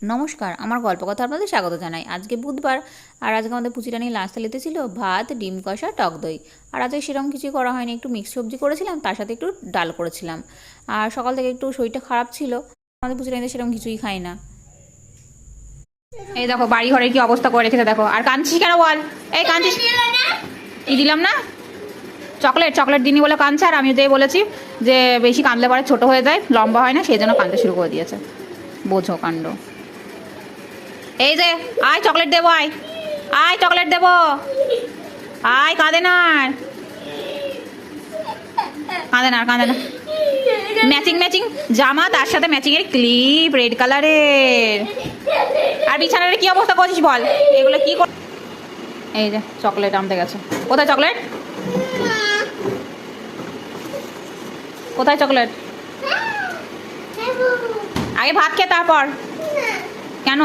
নমস্কার, আমার গল্প কথা আপনাদের স্বাগত জানাই। আজকে বুধবার, আর আজকে আমাদের পুচিরানির লাঞ্চ থালিতে ছিল ভাত, ডিম কষা, টক দই। আর আজকে সেরকম কিছুই করা হয়নি, একটু মিক্স সবজি করেছিলাম, তার সাথে একটু ডাল করেছিলাম। আর সকাল থেকে একটু শরীরটা খারাপ ছিল, আমাদের পুচিরানিতে সেরকম কিছুই খাই না। এই দেখো বাড়ি ঘরের কি অবস্থা করে রেখেছে দেখো। আর কাঁদছিস কেন বল? এই কাঁদছিস কি দিলাম না? চকলেট চকলেট দিনই বলে কাঁদছে, আর আমি ওদের বলেছি যে বেশি কাঁদলে পরে ছোট হয়ে যায়, লম্বা হয় না, সেই জন্য কাঁদতে শুরু করে দিয়েছে। বোঝো কাণ্ড। এই যে আয় চকলেট দেবো, আয় আয় চকলেট দেবো, আয় কাঁদে না আর, কাঁদে না কাঁদে না। ম্যাচিং ম্যাচিং জামা, তার সাথে ম্যাচিং এর ক্লিপ রেড কালারের। আর বিছানার কি অবস্থা করছিস বল? এগুলো কি কর? এই যে চকলেট আনতে গেছে। কোথায় চকলেট? কোথায় চকলেট? আগে ভাত খেয়ে তারপর। কেন?